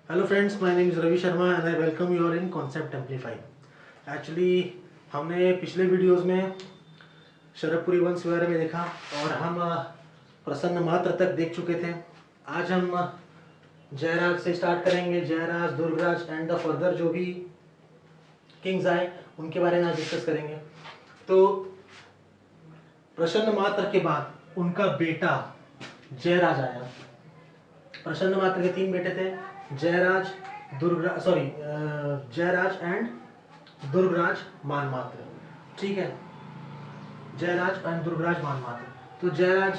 Hello friends, my name is Ravi Sharma and I welcome you in concept amplify. Actually हमने पिछले videos में शरभपुरी वंश के बारे में देखा और हम प्रसन्न मात्र तक देख चुके थे। आज हम जयराज से स्टार्ट करेंगे। Jayraj, Durgraj and the further जो भी किंग्स आए उनके बारे में आज डिस्कस करेंगे। तो प्रसन्न मात्र के बाद उनका बेटा जयराज आया। प्रसन्न मात्र के 3 बेटे थे, जयराज, जयराज एंड दुर्गराज मानमात्र। ठीक है, जयराज एंड दुर्गराज मानमात्र। तो जयराज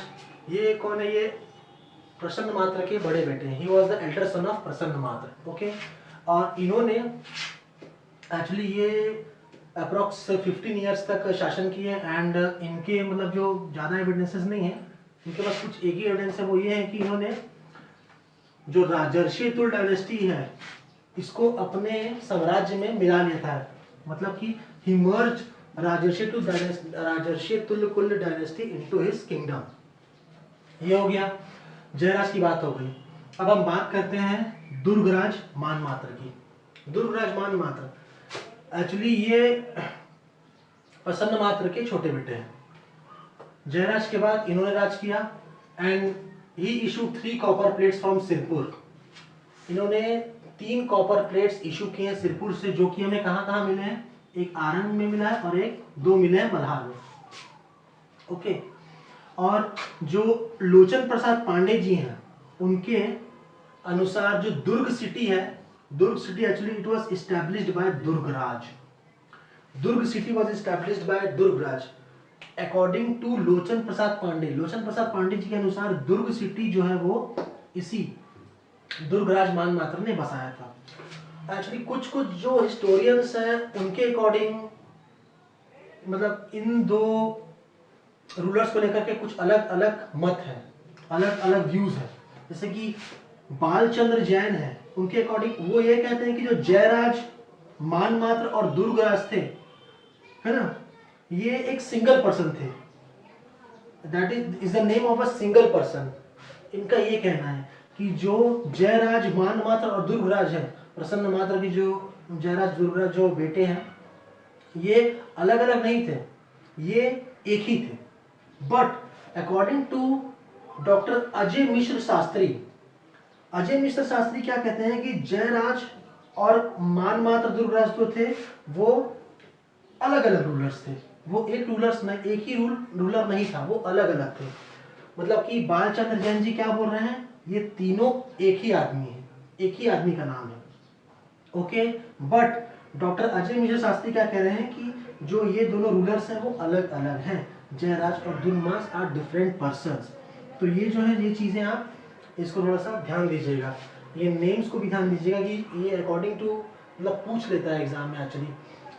ये कौन है? ये प्रसन्न मात्र के बड़े बेटे हैं। He was the Elder son of प्रसन्न मात्र। ओके, और इन्होंने एक्चुअली ये अप्रॉक्स 15 ईयर्स तक शासन किए एंड इनके मतलब जो ज़्यादा एविडेंसेस नहीं है, इनके पास कुछ एक ही एविडेंस है। वो ये है कि इन्होंने जो राजर्षि तुल डायनेस्टी है इसको अपने साम्राज्य में मिला लिया था। मतलब कि ही मर्ज राजर्षि तुल कुल डायनेस्टी इनटू हिज किंगडम। ये हो गया, जयराज की बात हो गई। अब हम बात करते हैं दुर्गराज मानमात्र की। दुर्गराज मानमात्र एक्चुअली ये प्रसन्न मात्र के छोटे बेटे हैं। जयराज के बाद इन्होंने राज किया and he issued 3 copper plates from Sirpur. इन्होंने 3 कॉपर प्लेट्स इशू किए हैं सिरपुर से, जो कि हमें कहाँ मिले हैं? एक आरंग में मिला है और एक 2 मिले हैं मल्हार में। ओके, और जो लोचन प्रसाद पांडे जी हैं उनके अनुसार जो दुर्ग सिटी है, Durg city actually it was established by Durgaraj. Durg city was established by Durgaraj according to Lochan Prasad Pandey. Lochan Prasad Pandey ji के अनुसार दुर्ग सिटी जो है वो इसी दुर्गराज मानमात्र ने बसाया था। एक्चुअली कुछ जो हिस्टोरियंस हैं उनके अकॉर्डिंग मतलब इन दो रूलर्स को लेकर के कुछ अलग अलग मत है, अलग अलग व्यूज है। जैसे कि बालचंद्र जैन है, उनके अकॉर्डिंग वो ये कहते हैं कि जो जयराज, मानमात्र और दुर्गराज थे, है ना, ये एक सिंगल पर्सन थे। That is the name of a single person. इनका ये कहना है कि जो जयराज, मानमात्र और दुर्गराज है, प्रसन्न मात्र की जो जयराज दुर्गराज जो बेटे हैं, ये अलग अलग नहीं थे, ये एक ही थे। But according to doctor Ajay Mishra Shastri, Ajay Mishra Shastri क्या कहते हैं कि जयराज और मानमात्र दुर्गराज जो थे वो अलग अलग रूलर्स थे। वो एक रूलर्स नहीं, एक ही रूलर नहीं था, वो अलग अलग थे। मतलब कि बालचंद्र जैन जी क्या बोल रहे हैं? ये तीनों एक ही आदमी है, एक ही आदमी का नाम है। Okay, but doctor Ajay Mishra Shastri क्या कह रहे हैं कि जो ये दोनों रूलर्स हैं वो अलग अलग हैं। जयराज और दुर्गराज आर डिफरेंट पर्सन्स। तो ये जो है, ये चीजें आप इसको थोड़ा सा ध्यान दीजिएगा, ये नेम्स को भी ध्यान दीजिएगा कि ये अकॉर्डिंग टू मतलब पूछ लेता है एग्जाम में एक्चुअली,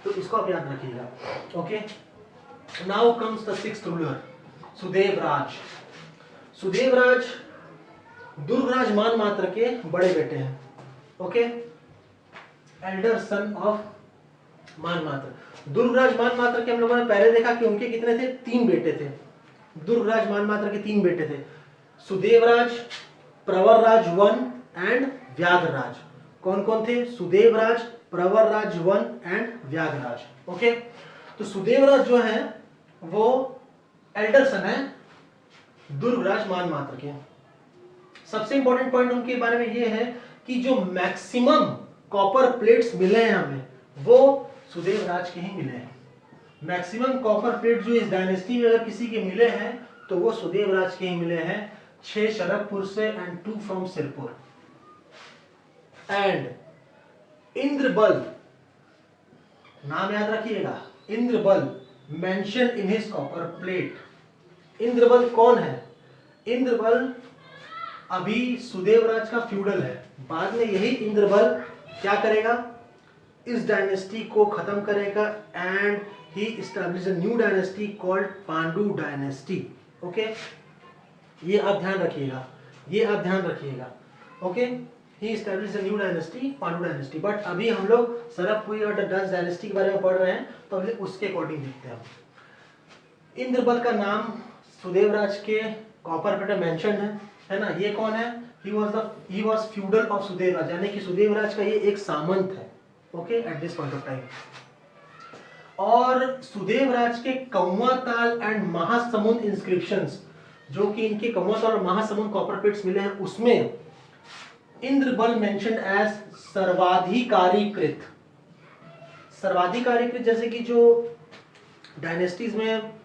तो इसको आप याद रखिएगा। Okay, now comes the 6th ruler, Sudevaraj. Sudevaraj Durgaraj Manmatra के बड़े बेटे हैं। Okay, elder son of Manmatra. Durgaraj Manmatra के हम लोगों ने पहले देखा कि उनके कितने थे? 3 बेटे थे। दुर्गराज मानमात्र के 3 बेटे थे, सुदेवराज, प्रवरराज 1 एंड व्याघराज। कौन कौन थे? सुदेवराज, प्रवरराज 1 एंड व्याघराज। ओके, तो सुदेवराज जो है वो एल्डर सन है दुर्गराज मानमात्र के। सबसे इंपॉर्टेंट पॉइंट उनके बारे में ये है कि जो मैक्सिमम कॉपर प्लेट्स मिले हैं हमें वो सुदेवराज के ही मिले हैं। मैक्सिमम कॉपर प्लेट जो इस डायनेस्टी में अगर किसी के मिले हैं तो वो सुदेवराज के ही मिले हैं, 6 शरभपुर से and 2 from Sirpur. And Indrabal, नाम याद रखिएगा, Indrabal mention in his copper plate. Indrabal कौन है? इंद्रबल अभी सुदेवराज का फ्यूडल है। बाद में यही इंद्रबल क्या करेगा? इस डायनेस्टी को खत्म करेगा and he establish a new dynasty called Pandu dynasty. Okay, ये आप ध्यान रखिएगा, ये आप ध्यान रखिएगा। Okay, he establish a new dynasty, Pandu dynasty. But अभी हम लोग सरभपुरी और डच डायनेस्टी के बारे में पढ़ रहे हैं, तो अभी उसके अकॉर्डिंग देखते हैं। इंद्रबल का नाम सुदेवराज के कॉपर प्लेट में मेंशन है ना। ये कौन है? He was feudal of Sudev Raj, यानी कि सुदेव राज का ये एक सामंत है, okay, at this point of time. और सुदेव राज के कौवा ताल एंड महासमुंद इंस्क्रिप्शंस, जो कि इनके कौवा ताल और महासमुंद कॉपर प्लेट्स मिले हैं, उसमें इंद्रबल मेंशन्ड एज सर्वाधिकारीकृत। सर्वाधिकारीकृत जैसे कि जो डायनेस्टीज में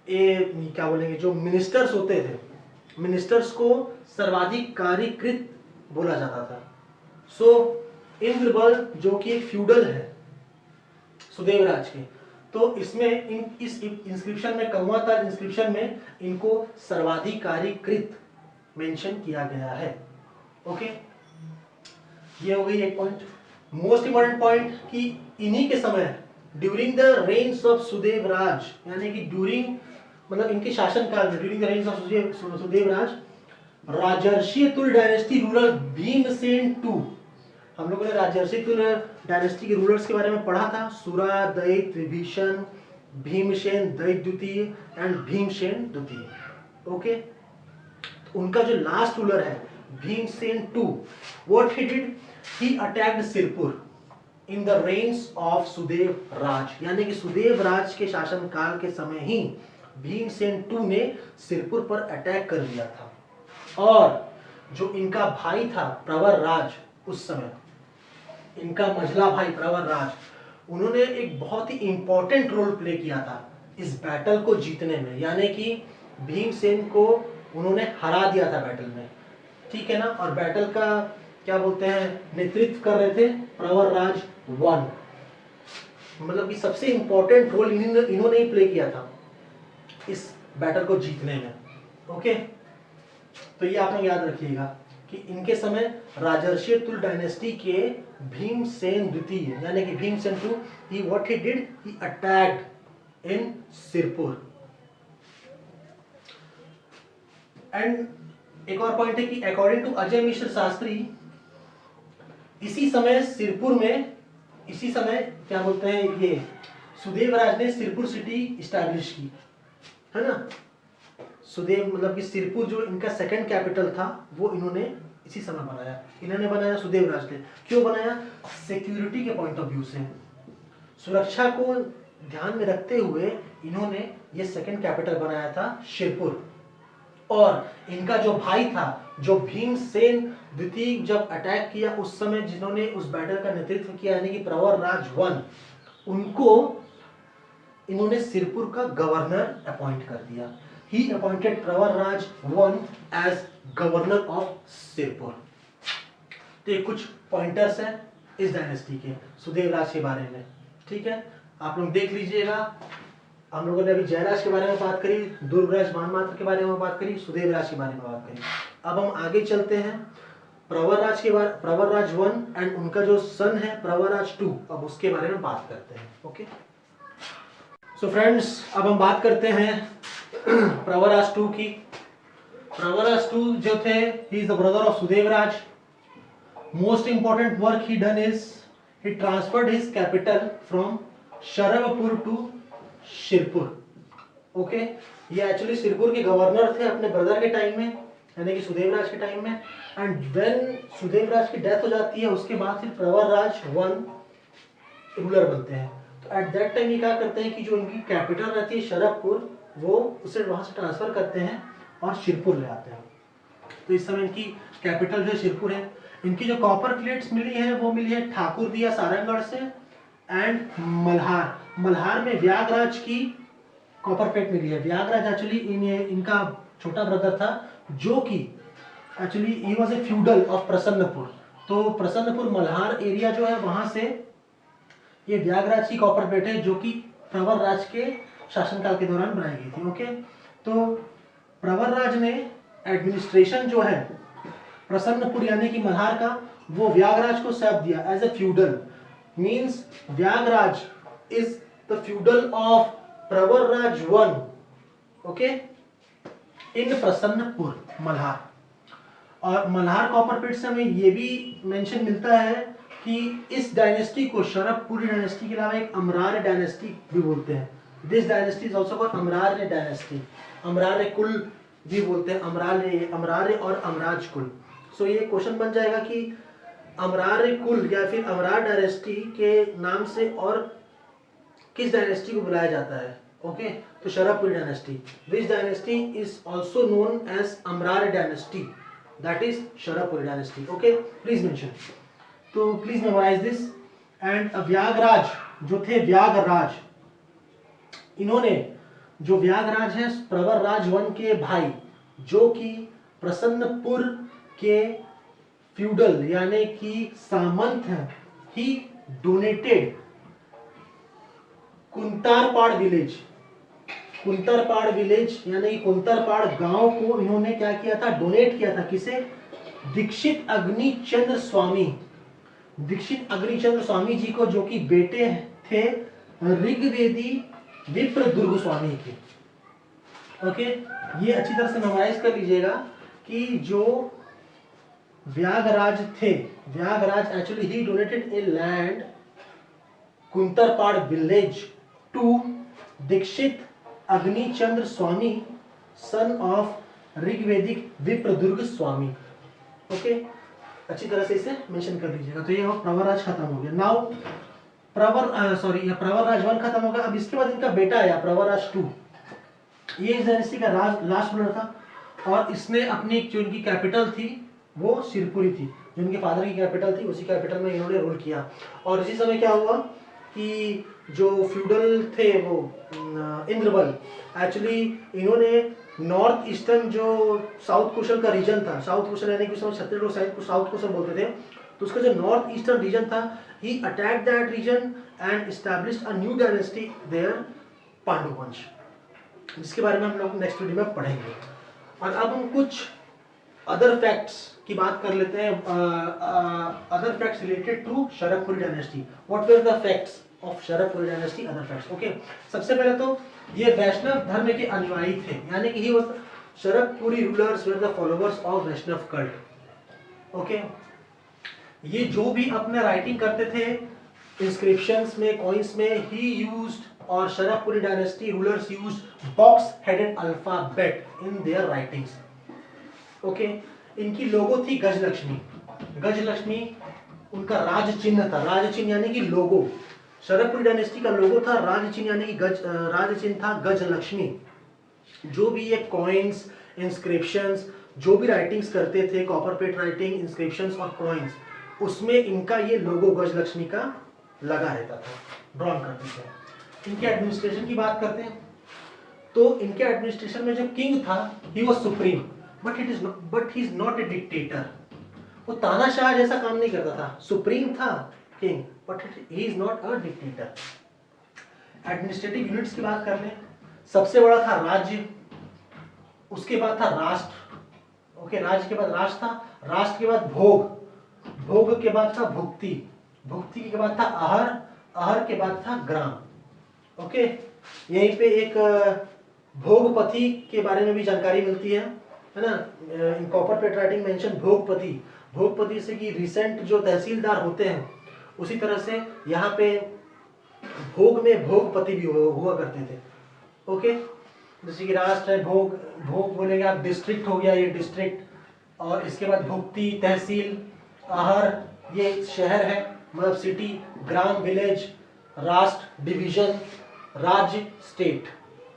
क्या बोलेंगे, जो मिनिस्टर्स होते थे, मिनिस्टर्स को सर्वाधिकारीकृत बोला जाता था। सो इंद्रबल जो कि एक फ्यूडल है सुदेव राज के, तो इसमें इस इंस्क्रिप्शन में, कौवा ताल इंस्क्रिप्शन में इनको सर्वाधिकारीकृत मेंशन किया गया है। ओके, ये हो गई एक पॉइंट। मोस्ट इंपॉर्टेंट पॉइंट कि इन्हीं के समय during the reigns of Sudev Raj, यानी कि ड्यूरिंग मतलब इनके शासन काल में, during the reigns of Sudev Raj, Rajarshi Tul dynasty ruler Bhimsen to, हम लोगों ने राजर्षि तुल डायनेस्टी के रूलर्स के बारे में पढ़ा था, सुरा, दैत, विभीषण, भीमसेन दैत द्वितीय एंड भीमसेन द्वितीय। ओके, उनका जो लास्ट रूलर है Bhimsen two, what he did, he attacked Sirpur in the reigns of Sudev Raj, यानी कि सुदेव राज के शासन काल के समय ही भीमसेन टू ने सिरपुर पर अटैक कर दिया था। और जो इनका भाई था प्रवर राज, उस समय इनका मझला भाई प्रवर राज, उन्होंने एक बहुत ही इंपॉर्टेंट रोल प्ले किया था इस बैटल को जीतने में, यानी कि भीमसेन को उन्होंने हरा दिया था बैटल में, ठीक है ना। और बैटल का क्या बोलते हैं, नेतृत्व कर रहे थे प्रवर राज वन, मतलब कि सबसे इंपॉर्टेंट रोल इन्होंने ही प्ले किया था इस बैटल को जीतने में। ओके, तो ये आप लोग याद रखिएगा कि इनके समय राजर्षि तुल डायनेस्टी के भीमसेन द्वितीय, यानी कि Bhimsen two, he what he did, he attacked in Sirpur. And एक और पॉइंट है कि अकॉर्डिंग टू अजय मिश्र शास्त्री, इसी समय सिरपुर में, इसी समय क्या बोलते हैं, ये सुदेव राज ने सिरपुर सिटी इस्टेब्लिश की, है ना। सुदेव मतलब कि सिरपुर जो इनका सेकंड कैपिटल था, वो इन्होंने इसी समय बनाया, इन्होंने बनाया सुदेव राज ने। क्यों बनाया, सिक्योरिटी के पॉइंट ऑफ व्यू से, सुरक्षा को ध्यान में रखते हुए इन्होंने ये सेकंड कैपिटल बनाया था सिरपुर। और इनका जो भाई था, जो भीमसेन द्वितीय, जब अटैक किया उस समय जिन्होंने उस बैटल का नेतृत्व किया, यानी कि प्रवर राज वन, उनको इन्होंने सिरपुर का गवर्नर अपॉइंट कर दिया। He appointed Pravar Raj one as governor of Sirpur. तो ये कुछ पॉइंटर्स हैं इस डायनेस्टी के, सुदेव राज के बारे में, ठीक है, आप लोग देख लीजिएगा। हम लोगों ने अभी जयराज के बारे में बात करी, दुर्गराज मानमात्र के बारे में बात करी, सुदेव राज के बारे में बात करी। अब हम आगे चलते हैं प्रवर राज के बारे, प्रवर राज वन एंड उनका जो सन है प्रवर राज टू, अब उसके बारे में बात करते हैं। ओके, सो फ्रेंड्स, अब हम बात करते हैं प्रवर राज टू की। प्रवर राज टू जो थे, he is the brother of Sudev Raj. Most important work he done is he transferred his capital from Sharavpur to Sirpur. Okay, ये एक्चुअली सिरपुर के गवर्नर थे अपने ब्रदर के टाइम में, यानी कि सुदेव राज के टाइम में। एंड व्हेन सुदेव राज की डेथ हो जाती है, उसके बाद फिर प्रवर राज वन रूलर बनते हैं। तो एट दैट टाइम ये क्या करते हैं कि जो इनकी कैपिटल रहती है शरवपुर, वो उसे वहां से ट्रांसफर करते हैं और सिरपुर ले आते हैं। तो इस समय इनकी कैपिटल जो सिरपुर है। इनकी जो कॉपर प्लेट्स मिली है, वो मिली है ठाकुर दिया सारंगगढ़ से एंड मल्हार। मल्हार में व्यागराज की कॉपर प्लेट मिली है। व्यागराज एक्चुअली इनका छोटा ब्रदर था, जो कि actually he was a feudal of Prasannapur. तो प्रसन्नपुर मल्हार एरिया जो है, वहां से ये व्यागराज की कॉपर प्लेट है, जो कि प्रवर राज के शासनकाल के दौरान बनाई गई थी। ओके, तो प्रवर राज ने एडमिनिस्ट्रेशन जो है प्रसन्नपुर यानी कि मल्हार का, वो व्यागराज को सौंप दिया as a feudal. Means Vyagraj is the feudal of Pravar Raj one, okay, in Prasannapur Malhar. और मल्हार कॉपर प्लेट से हमें ये भी मेंशन मिलता है कि इस डायनेस्टी को शरवपुरी डायनेस्टी के अलावा एक अमरार डायनेस्टी भी बोलते हैं। This dynasty is also called Amarar dynasty. Amarar कुल भी बोलते हैं, अमरार और अमराज कुल। सो ये क्वेश्चन बन जाएगा कि अमरार कुल या फिर अमरार डायनेस्टी के नाम से और किस डायनेस्टी को बुलाया जाता है? ओके, तो Sharabhpuri dynasty. Which dynasty is also known as Amarar dynasty, that is Sharabhpuri dynasty. Okay, please mention, तो please memorize this. And Vyagraj जो थे, व्यागराज, इन्होंने जो व्यागराज है प्रवरराज वन के भाई, जो कि प्रसन्नपुर के फ्यूडल यानी कि सामंत हैं, ही डोनेटेड कुंतारपाड़ विलेज, कुंतरपाड़ विलेज यानी कि कुंतरपाड़ गांव को इन्होंने क्या किया था? डोनेट किया था। किसे? दीक्षित अग्निचंद्र स्वामी, दीक्षित अग्निचंद्र स्वामी जी को, जो कि बेटे थे ऋग्वेदी विप्र दुर्ग स्वामी के। ओके, ये अच्छी तरह से मेमोराइज कर लीजिएगा कि जो व्यागराज थे, Vyagraj actually he donated a land Kuntarpad village to Dikshit Agnichandra Swami, son of Rigvedic Vipradurg Swami. Okay, अच्छी तरह से इसे मेंशन कर लीजिएगा। तो ये प्रवरराज खत्म हो गया। नाउ प्रवरराज वन खत्म हो गया। अब इसके बाद इनका बेटा आया प्रवरराज टू। ये इस डायनेस्टी का लास्ट रूलर था और इसने अपनी जो इनकी कैपिटल थी वो सिरपुरी थी, जो इनके फादर की कैपिटल थी उसी कैपिटल में इन्होंने रूल किया। और इसी समय क्या हुआ कि जो फ्यूडल थे वो इंद्रबल, एक्चुअली इन्होंने नॉर्थ ईस्टर्न जो साउथ कोस्टल का रीजन था, साउथ कोस्टल यानी कि उस समय छत्तीसगढ़ साइड को साउथ कोस्टल बोलते थे, तो उसका जो नॉर्थ ईस्टर्न रीजन था, he attacked that region and established a new dynasty there, Pandu वंश, जिसके बारे में हम लोग नेक्स्ट वीडियो में पढ़ेंगे। और अब हम कुछ अदर फैक्ट्स की बात कर लेते हैं, other facts related to Sharabhpuri dynasty. What were the facts of Sharabhpuri dynasty, other facts. Okay, सबसे पहले तो ये वैष्णव धर्म के अनुयायी थे, यानी कि he was Sharabhpuri rulers were the followers of Vaishnav cult. Okay, ये जो भी अपने राइटिंग करते थे इंस्क्रिप्शंस में, कॉइन्स में, ही यूज्ड, और Sharabhpuri dynasty rulers used box headed alphabet in their writings. Okay, इनकी लोगो थी गजलक्ष्मी। गजलक्ष्मी उनका राज चिन्ह था, राज चिन्ह यानी कि लोगो। शरभपुरी डायनेस्टी का लोगो था राज चिन्ह यानी कि राज चिन्ह था गजलक्ष्मी। जो भी ये कॉइन्स, इंस्क्रिप्शंस, जो भी राइटिंग्स करते थे, कॉपर प्लेट राइटिंग, इंस्क्रिप्शंस और कॉइन्स, उसमें इनका ये लोगो गजलक्ष्मी का लगा रहता था, ड्रॉन करते थे। इनके एडमिनिस्ट्रेशन की बात करते हैं तो इनके एडमिनिस्ट्रेशन में जो किंग था, he was supreme, but he is not a dictator. वो तानाशाह जैसा काम नहीं करता था, सुप्रीम था king, but he is not a dictator. Administrative units की बात कर लें, सबसे बड़ा था राज्य, उसके बाद था राष्ट्र। ओके, राज्य के बाद राष्ट्र था, राष्ट्र के बाद भोग, भोग के बाद था भुक्ति, भुक्ति के बाद था आहर, आहर के बाद था ग्राम। ओके, यहीं पे एक भोगपति के बारे में भी जानकारी मिलती है ना, in copper plate writing mention Bhogpati, Bhogpati से कि रिसेंट जो तहसीलदार होते हैं, उसी तरह से यहाँ पे भोग में भोगपति भी हुआ करते थे। ओके, जैसे कि राष्ट्र है, भोग, भोग बोलेंगे आप, डिस्ट्रिक्ट हो गया ये डिस्ट्रिक्ट, और इसके बाद भुक्ति तहसील, आहर ये शहर है मतलब सिटी, ग्राम विलेज, राष्ट्र डिवीजन, राज्य state.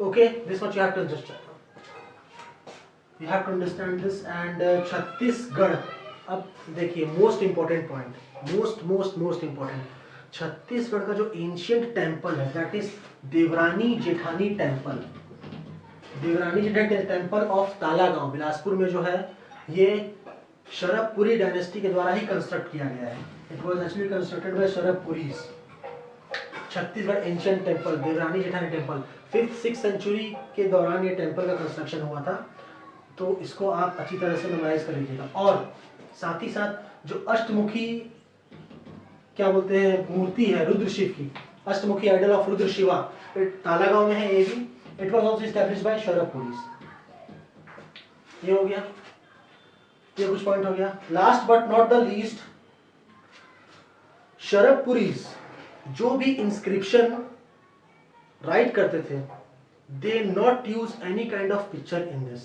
Okay, this much you have to understand, you have to understand this. And Chhattisgarh, अब देखिए most important point, most important, Chhattisgarh का जो एंशियंट टेम्पल है, that is Devrani Jethani temple. Devrani Jethani temple of Talagaon Bilaspur में जो है, ये शरभपुरी डायनेस्टी के द्वारा ही कंस्ट्रक्ट किया गया है। It was actually constructed by Sharabhpuris. Chhattisgarh ancient temple, Devrani Jethani temple, 5th-6th century के दौरान ये टेम्पल का कंस्ट्रक्शन हुआ था, तो इसको आप अच्छी तरह से मेमोराइज कर लीजिएगा। और साथ ही साथ जो अष्टमुखी क्या बोलते हैं मूर्ति है रुद्र शिव की, अष्टमुखी आइडल ऑफ रुद्र शिवा, तालागांव में है ये भी। It was also established by Sharabhpuris. ये हो गया, ये कुछ पॉइंट हो गया। Last but not the least, Sharabhpuris जो भी इंस्क्रिप्शन राइट करते थे, they not use any kind of picture in this.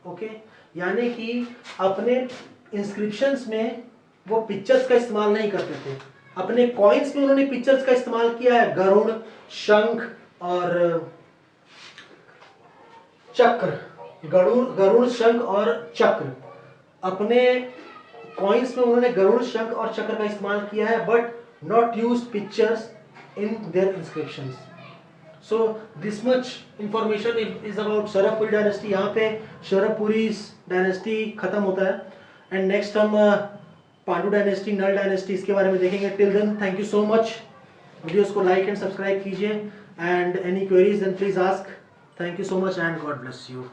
Okay, यानी कि अपने इंस्क्रिप्शंस में वो पिक्चर्स का इस्तेमाल नहीं करते थे, अपने कॉइन्स में उन्होंने पिक्चर्स का इस्तेमाल किया है, गरुड़, शंख और चक्र, गरुड़ शंख और चक्र। अपने कॉइन्स में उन्होंने गरुड़ शंख और चक्र का इस्तेमाल किया है, but not use pictures in their inscriptions. So this much information is about Sharavpuri dynasty. यहाँ पे शरवपुरी डायनेस्टी खत्म होता है एंड नेक्स्ट हम पांडु डायनेस्टी, नल डायनेस्टी, इसके बारे में देखेंगे। Till then thank you so much. Videos को लाइक एंड सब्सक्राइब कीजिए and any queries then please ask. Thank you so much and God bless you.